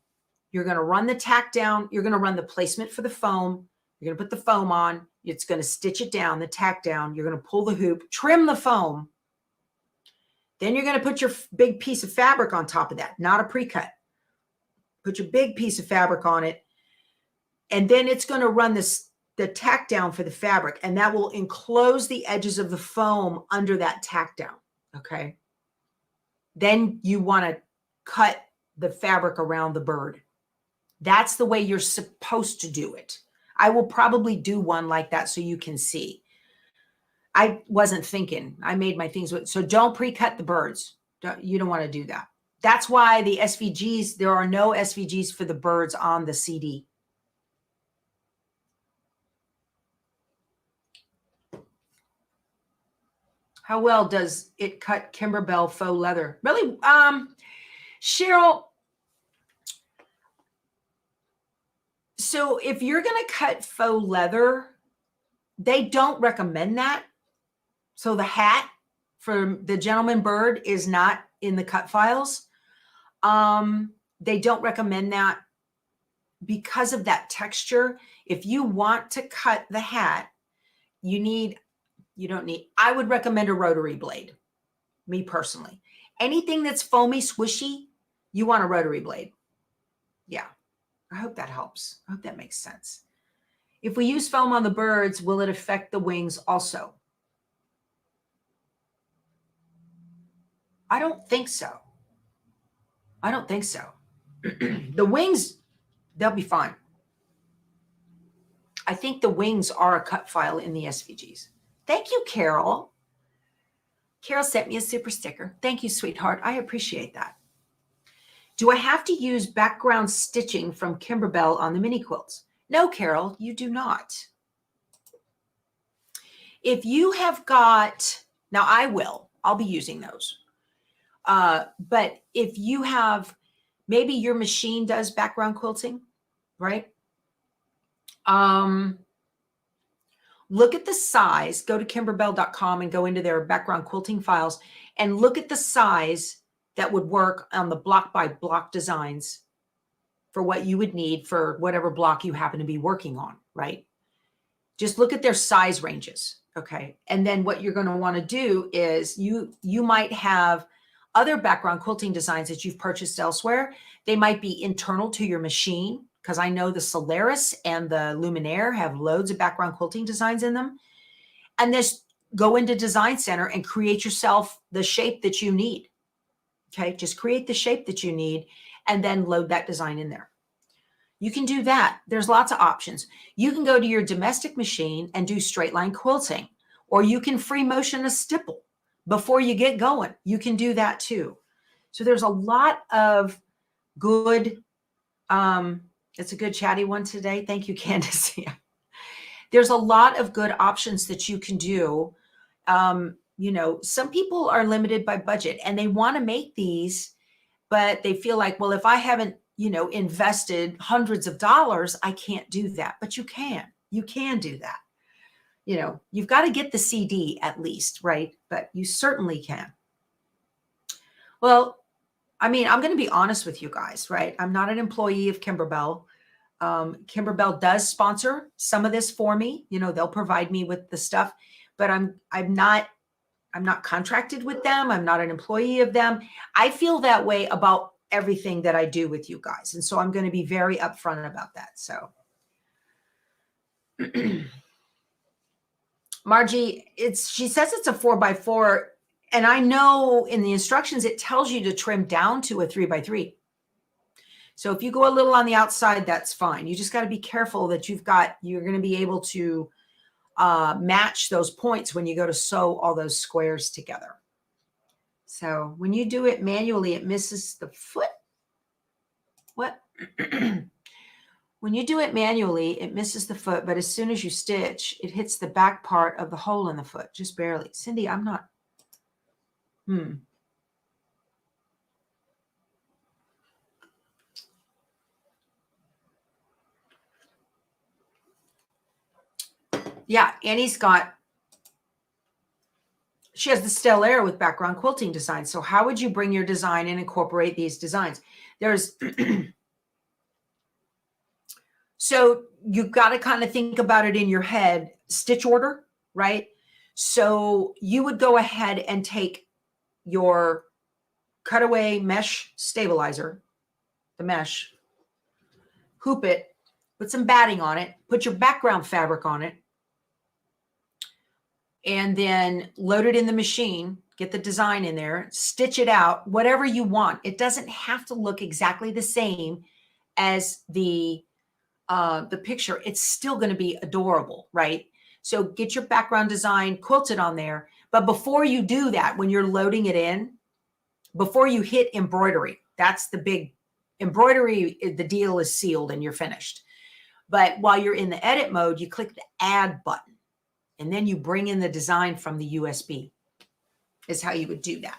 you're going to run the tack down. You're going to run the placement for the foam. You're going to put the foam on. It's going to stitch it down, the tack down. You're going to pull the hoop, trim the foam. Then you're going to put your big piece of fabric on top of that, not a pre-cut. Put your big piece of fabric on it. And then it's going to run the tack down for the fabric, and that will enclose the edges of the foam under that tack down. Okay. Then you want to cut the fabric around the bird. That's the way you're supposed to do it. I will probably do one like that so you can see. I wasn't thinking. I made my things with, so don't pre-cut the birds. You don't want to do that. That's why the SVGs, there are no SVGs for the birds on the CD. How well does it cut Kimberbell faux leather? Really, Cheryl, so if you're going to cut faux leather, they don't recommend that. So the hat for the gentleman bird is not in the cut files. They don't recommend that because of that texture. If you want to cut the hat, I would recommend a rotary blade, me personally. Anything that's foamy, swishy, you want a rotary blade. Yeah, I hope that helps. I hope that makes sense. If we use foam on the birds, will it affect the wings also? I don't think so. I don't think so. The wings, they'll be fine. I think the wings are a cut file in the SVGs. Thank you, Carol. Carol sent me a super sticker. Thank you, sweetheart. I appreciate that. Do I have to use background stitching from Kimberbell on the mini quilts? No, Carol, you do not. If you have got, now I'll be using those. But if you have, maybe your machine does background quilting, right? Look at the size, go to kimberbell.com and go into their background quilting files and look at the size that would work on the block by block designs for what you would need for whatever block you happen to be working on, right? Just look at their size ranges, okay? And then what you're going to want to do is you might have other background quilting designs that you've purchased elsewhere. They might be internal to your machine, because I know the Solaris and the Luminaire have loads of background quilting designs in them. And just go into Design Center and create yourself the shape that you need. Okay, just create the shape that you need and then load that design in there. You can do that. There's lots of options. You can go to your domestic machine and do straight line quilting, or you can free motion a stipple before you get going. You can do that too. So there's a lot of good, it's a good chatty one today. Thank you, Candace. Yeah. There's a lot of good options that you can do. You know, some people are limited by budget and they want to make these, but they feel like, well, if I haven't, you know, invested hundreds of dollars, I can't do that. But you can do that. You know, you've got to get the CD at least, right? But you certainly can. Well, I mean, I'm going to be honest with you guys, right? I'm not an employee of Kimberbell. Kimberbell does sponsor some of this for me. You know, they'll provide me with the stuff, but I'm not contracted with them. I'm not an employee of them. I feel that way about everything that I do with you guys. And so I'm going to be very upfront about that. So Margie, she says it's a 4x4. And I know in the instructions, it tells you to trim down to a 3x3. So if you go a little on the outside, that's fine. You just got to be careful that you're going to be able to match those points when you go to sew all those squares together. So when you do it manually, it misses the foot. What? When you do it manually, it misses the foot, but as soon as you stitch, it hits the back part of the hole in the foot, just barely. Cindy, I'm not. Yeah, Annie's she has the Stellaire with background quilting design. So how would you bring your design and incorporate these designs? So you've got to kind of think about it in your head, stitch order, right? So you would go ahead and take your cutaway mesh stabilizer, the mesh, hoop it, put some batting on it, put your background fabric on it, and then load it in the machine, get the design in there, stitch it out, whatever you want. It doesn't have to look exactly the same as the picture. It's still going to be adorable, right? So get your background design, quilt it on there. But before you do that, when you're loading it in, before you hit embroidery, that's the big embroidery, the deal is sealed and you're finished. But while you're in the edit mode, you click the add button and then you bring in the design from the USB is how you would do that.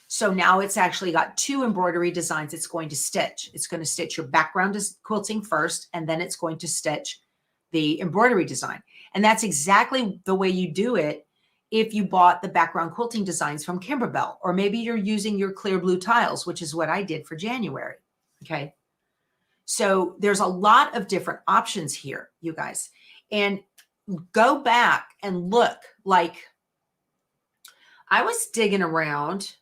So now it's actually got two embroidery designs it's going to stitch. It's going to stitch your background quilting first, and then it's going to stitch the embroidery design. And that's exactly the way you do it if you bought the background quilting designs from Kimberbell, or maybe you're using your clear blue tiles, which is what I did for January. Okay. So there's a lot of different options here, you guys. And go back and look. Like, I was digging around.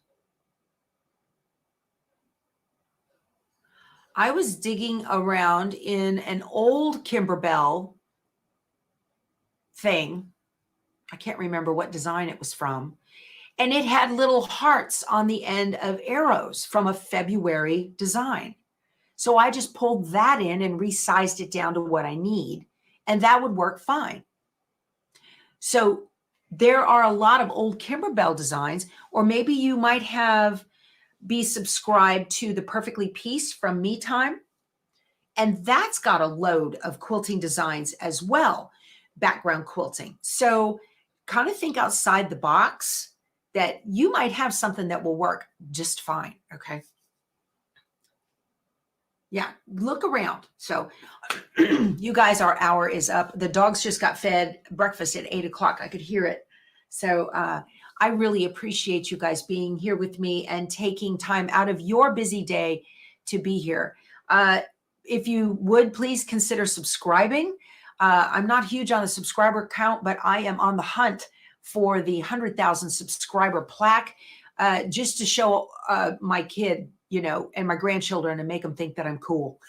I was digging around in an old Kimberbell thing. I can't remember what design it was from. And it had little hearts on the end of arrows from a February design. So I just pulled that in and resized it down to what I need, and that would work fine. So there are a lot of old Kimberbell designs, or maybe you might be subscribed to the Perfectly Piece from Me Time. And that's got a load of quilting designs as well, background quilting. So kind of think outside the box that you might have something that will work just fine. Okay. Yeah, look around. So you guys, our hour is up. The dogs just got fed breakfast at 8 o'clock. I could hear it. So I really appreciate you guys being here with me and taking time out of your busy day to be here. If you would, please consider subscribing. I'm not huge on the subscriber count, but I am on the hunt for the 100,000 subscriber plaque, just to show my kid, you know, and my grandchildren, and make them think that I'm cool.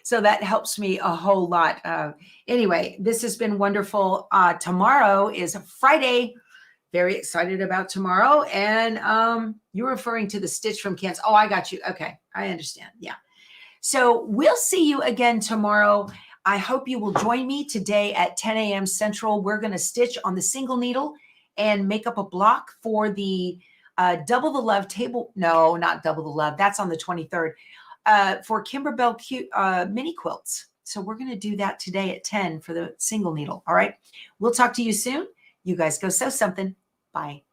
So that helps me a whole lot. Anyway, this has been wonderful. Tomorrow is Friday. Very excited about tomorrow. And you're referring to the stitch from Kansas. Oh, I got you. Okay, I understand. Yeah. So we'll see you again tomorrow. I hope you will join me today at 10 a.m. Central. We're going to stitch on the single needle and make up a block for the Double the Love table. No, not Double the Love. That's on the 23rd. For Kimberbell mini quilts. So we're going to do that today at 10 for the single needle. All right. We'll talk to you soon. You guys go sew something. Bye.